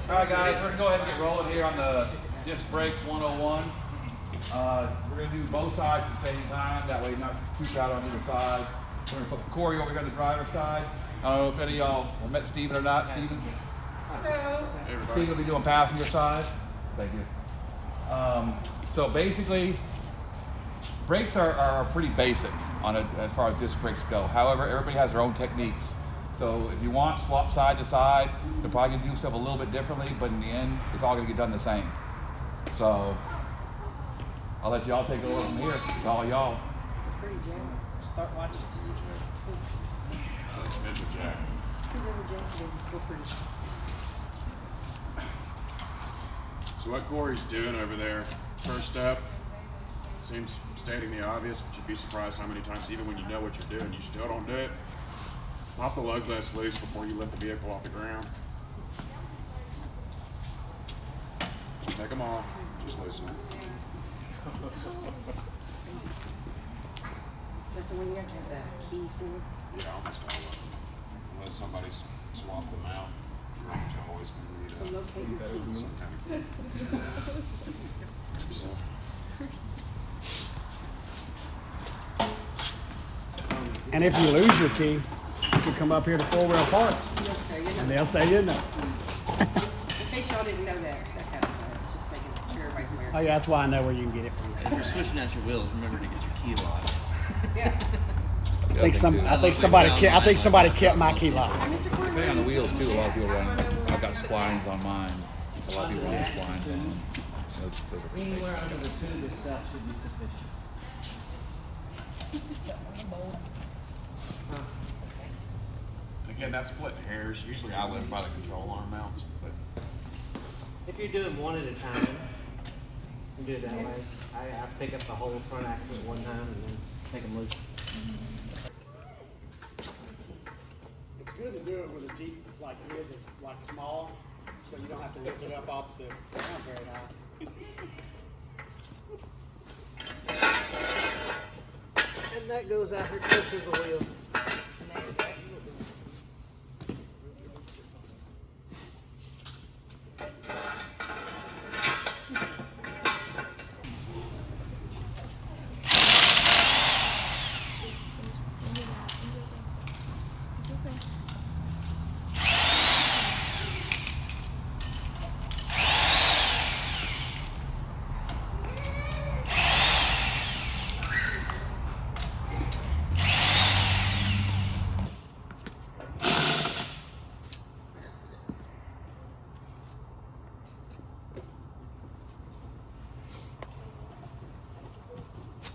Alright guys, we're gonna go ahead and get rolling here on the disc brakes 101. We're gonna do both sides at the same time, that way you're not too crowded on either side. We're gonna put Corey over here on the driver's side. I don't know if any of y'all have met Steven or not. Steven? Hello. Steven will be doing passenger side. Thank you. So basically, brakes are pretty basic on it as far as disc brakes go. However, everybody has their own techniques. So if you want, swap side to side. You're probably gonna do stuff a little bit differently, but in the end, it's all gonna get done the same. So I'll let y'all take it over from here. It's all y'all. It's a pretty jack. Start watching. It's a jack. So what Corey's doing over there, first step, seems stating the obvious, but you'd be surprised how many times, even when you know what you're doing, you still don't do it. Pop the lug nuts loose before you lift the vehicle off the ground. Take them off, just loosen it. Is that the one you have to have the key for? Yeah, almost all of them. Unless somebody's swapped them out, which always been need So locate your key. some kind of so. And if you lose your key, you can come up here to 4-wheel parts, Yes, sir. You and know. they'll say you know. In case y'all didn't know that kind of thing. It's just making sure everybody's aware. Oh yeah, that's why I know where you can get it from. If you're switching out your wheels, remember to get your key lock. Yeah. I think somebody kept my key lock. Hi, Mr. Corey. Depending on the wheels too, a lot of people run. I've got splines on mine. A lot of people run splines on them. Those are pretty Anywhere under the tube itself should be sufficient. Again, that's splitting hairs. Usually I live by the control arm mounts, but If you're doing one at a time, you do it that way. I pick up the whole front axle at one time and then take them loose. It's good to do it with a Jeep like this, it's like small, so you don't have to lift it up off the ground very high. And that goes out here close to the wheel.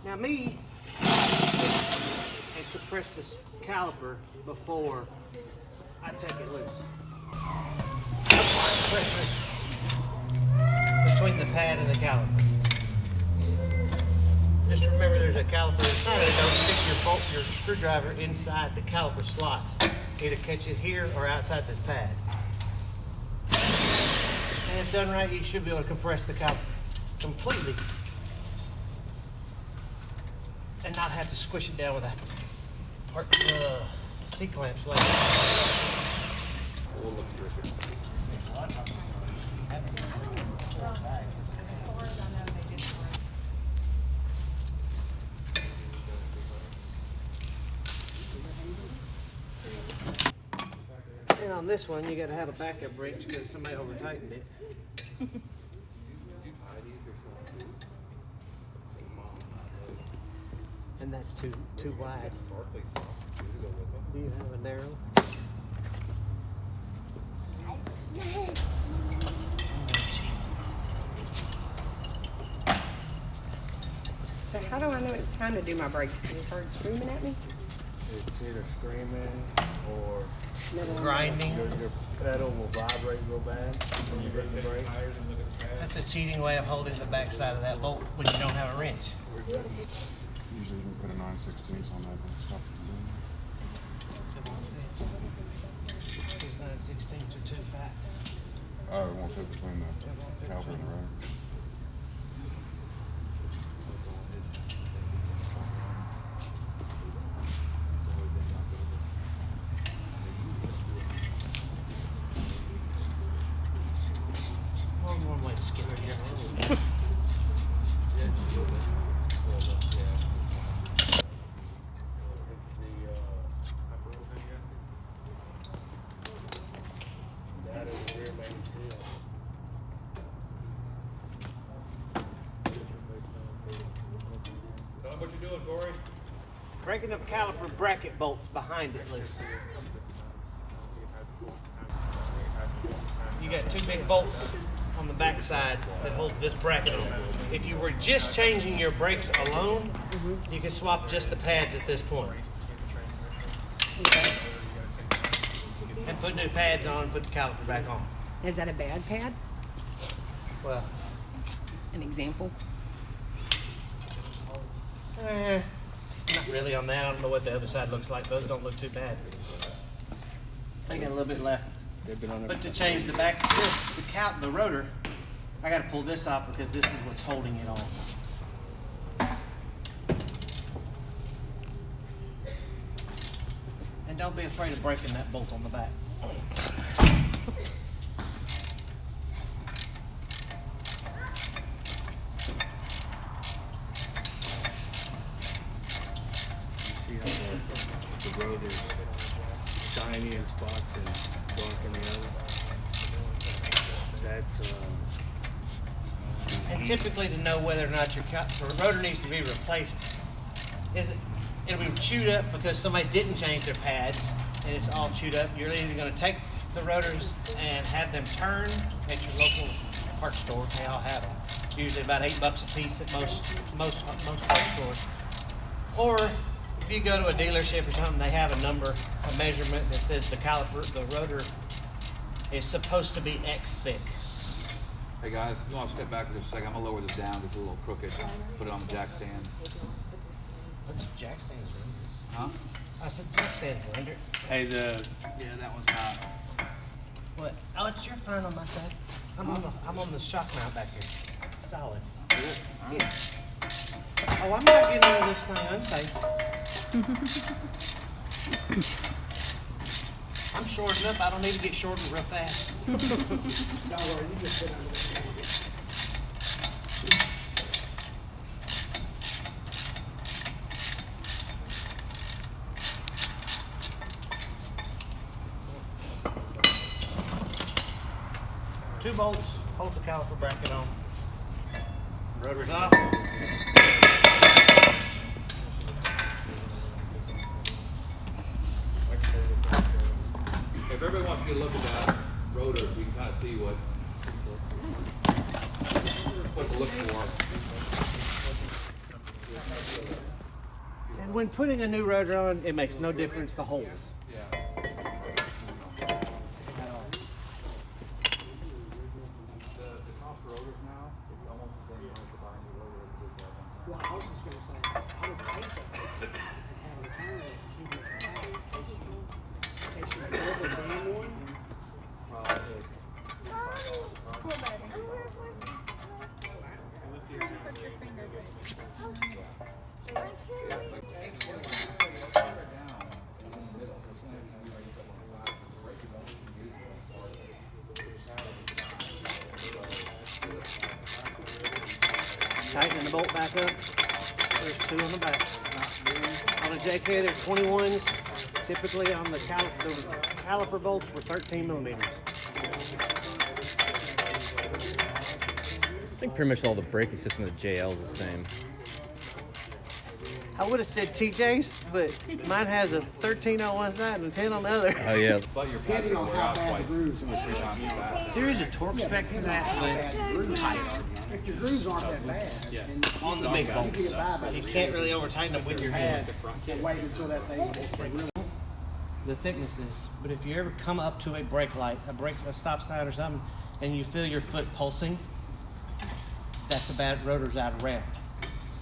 Now me, and compress this caliper before I take it loose. Pressure between the pad and the caliper. Just remember there's a caliper inside of it. Don't stick your screwdriver inside the caliper slots. Either catch it here or outside this pad. And if done right, you should be able to compress the caliper completely and not have to squish it down with a C-clamps like that. And on this one, you got to have a backup brake because somebody over tightened it. And that's too wide. Do you have a narrow? So how do I know it's time to do my brakes? Can it start screaming at me? It's either screaming or Grinding. your pedal will vibrate real bad when you hit the brake. That's a cheating way of holding the back side of that bolt when you don't have a wrench. usually you can put a 9/16 on that and stop it from These 9/16s are too fat. Oh, it won't fit between the caliper and the rotor. breaking the caliper bracket bolts behind it loose. You got two big bolts on the back side that hold this bracket on. If you were just changing your brakes alone, you can swap just the pads at this point. Okay. And put new pads on and put the caliper back on. Is that a bad pad? Well, An example? not really on that. I don't know what the other side looks like. Those don't look too bad. They got a little bit left. But to change the back, the rotor, I got to pull this off because this is what's holding it on. And don't be afraid of breaking that bolt on the back. You see how the rotor's shiny in spots and dark in the other? That's And typically to know whether or not your rotor needs to be replaced, it'll be chewed up because somebody didn't change their pads and it's all chewed up. You're either going to take the rotors and have them turned at your local parts store. They all have them. Usually about $8 a piece at most parts stores. Or if you go to a dealership or something, they have a number, a measurement that says the rotor is supposed to be X thick. Hey guys, if you want to step back for just a second, I'm gonna lower this down. It's a little crooked. Put it on the jack stand. What's jack stands for? Huh? I said jack stands for under. Hey, yeah, that one's not. What? Oh, it's your fine on my side. I'm on the shock mount back here. Solid. Yeah. Oh, I'm not getting into this thing unsafe. I'm shorting up. I don't need to get shortened real fast. Don't worry, you just sit under there. Two bolts, hold the caliper bracket on. Rotor's off. If everybody wants to get a look at that rotor, so you can kind of see what to look for. And when putting a new rotor on, it makes no difference the holes. Well, I was just gonna say, I would think that have a turn to keep it tight. In case you build a damn one. Tightening the bolt back up. There's two on the back. On a JK, there's 21s. Typically on the caliper bolts were 13 millimeters. I think pretty much all the braking system of the JL is the same. I would have said TJ's, but mine has a 13 on one side and a 10 on the other. Oh yeah. But your pads Depending will on wear how out bad the quite grooves two or are. three times as fast. There is a torque spec to that, but it's tight. If your grooves aren't that bad, then On the big you bolts. can get by by You can't really over tighten them with your hand. wait until that thing gets really. The thicknesses. But if you ever come up to a brake light, a stop sign or something, and you feel your foot pulsing, that's a bad rotor's out of rep.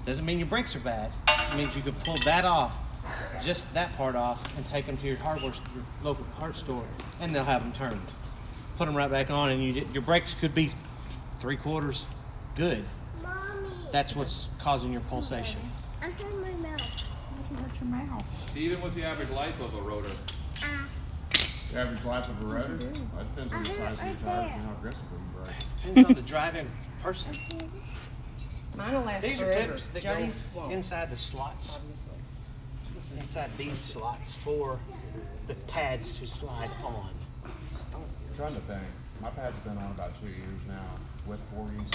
Doesn't mean your brakes are bad. It means you can pull that off, just that part off, and take them to your your local parts store, and they'll have them turned. Put them right back on, and your brakes could be 3/4 good. Mommy, That's what's causing your pulsation. I hurt my mouth. Steven, what's the average life of a rotor? The average life of a rotor? Well, it depends on the size of your tires and how aggressively you brake. Depends on the driving person. Mine will last These are forever. tips that Jody's go won't. inside the slots. Inside these slots for the pads to slide on. I'm trying to think. My pad's been on about 2 years now with 40s.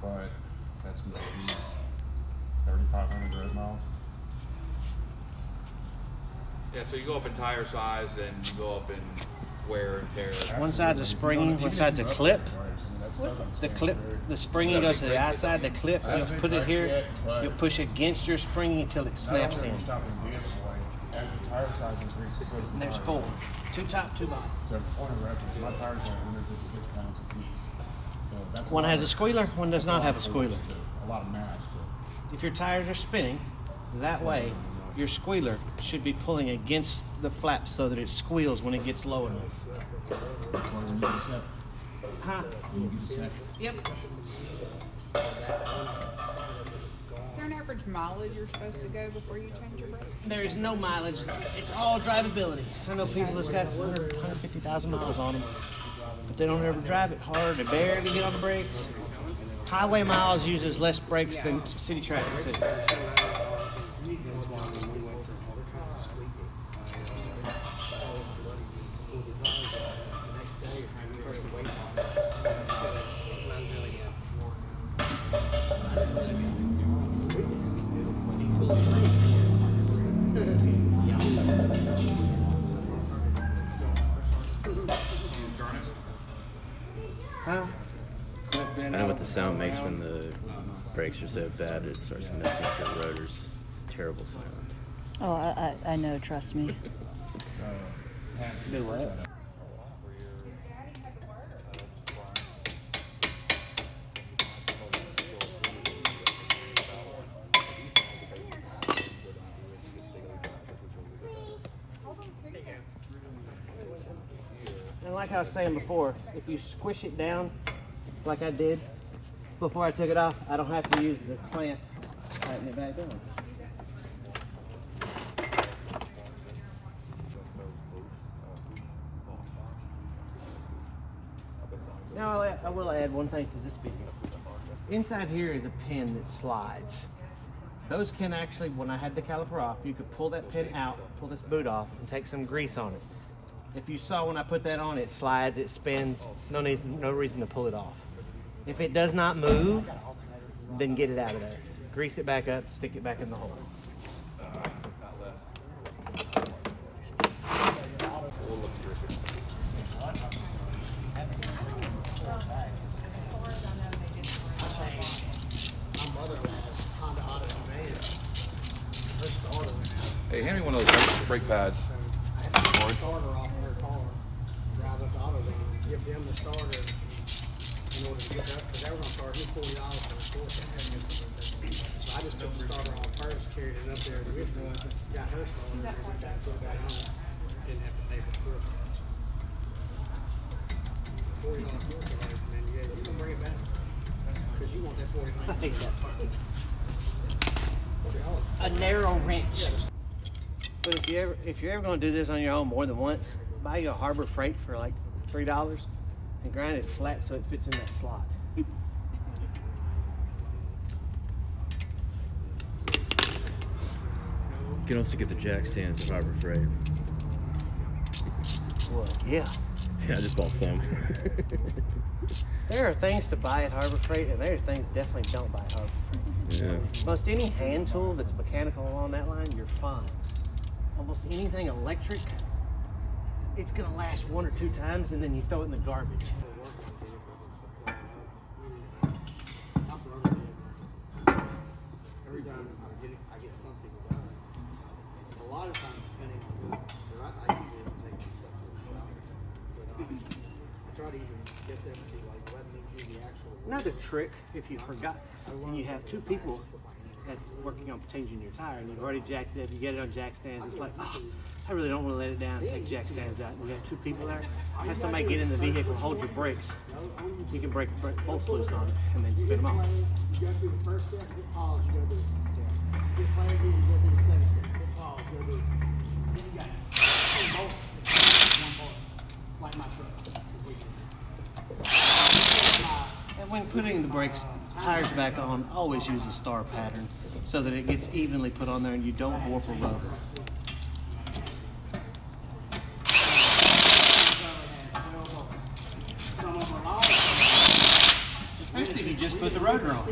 But that's maybe 3,500 road miles. Yeah, so you go up in tire size and you go up in wear and tear. One side's a springy, one side's a clip. The clip, the springy goes to the outside. The clip, you'll put it here. You'll push against your springy until it snaps in. As the tire size increases, so does the And there's tire. 4, 2 top, 2 bottom. So point of reference, my tires are 156 pounds apiece. So that's One lot has a of- squealer, one does not have a squealer. A lot of mass. If your tires are spinning, that way your squealer should be pulling against the flaps so that it squeals when it gets low enough. That's why we need to set. Huh? We need to set. Yep. Is there an average mileage you're supposed to go before you change your brakes? There is no mileage. It's all drivability. I know people that's got 100, 150,000 miles on them, but they don't ever drive it hard. They barely get on the brakes. Highway miles uses less brakes than city traffic too. Huh? I know what the sound makes when the brakes are so bad it starts messing up your rotors. It's a terrible sound. Oh, I know, trust me. Do what? And like I was saying before, if you squish it down like I did before I took it off, I don't have to use the clamp to tighten it back down. Now I will add one thing to this video. Inside here is a pin that slides. Those can actually, when I had the caliper off, you could pull that pin out, pull this boot off, and take some grease on it. If you saw when I put that on, it slides, it spins, no reason to pull it off. If it does not move, then get it out of there. Grease it back up, stick it back in the hole. Hey, hand me one of those brake pads. Corey. Starter off her car, drive up to AutoZone, give them the starter in order to get up, because they were gonna charge me $40 for the course. So I just took the starter off first, carried it up there with me, got her starter, and put it back on. Didn't have to pay for the course. $40 course, man, yeah, you can bring it back, because you want that $40. A narrow wrench. But if you're ever going to do this on your own more than once, buy you a Harbor Freight for like $3 and grind it flat so it fits in that slot. You can also get the jack stands at Harbor Freight. Well, yeah. Yeah, I just bought some. There are things to buy at Harbor Freight, and there are things definitely don't buy at Harbor Freight. Yeah. Most any hand tool that's mechanical along that line, you're fine. Almost anything electric, it's gonna last 1 or 2 times, and then you throw it in the garbage. Every time I get something done. A lot of times, depending on I usually don't take stuff to the shop, but I try to even get them to like let me do the actual. Another trick, if you forgot, and you have 2 people that working on changing your tire, and you've already jacked it up, you get it on jack stands, it's like, oh, I really don't want to let it down and take jack stands out. And you have 2 people there, have somebody get in the vehicle, hold your brakes. You can break bolts loose on it, and then spin them off. You gotta do the first step, hit pause, you gotta do it. Hit play again, you gotta do the second step, hit pause, you gotta do it. Then you got 2 bolts, 1 bolt, like my truck. And when putting the brakes, tires back on, always use a star pattern so that it gets evenly put on there and you don't warp a rotor. Especially if you just put the rotor on.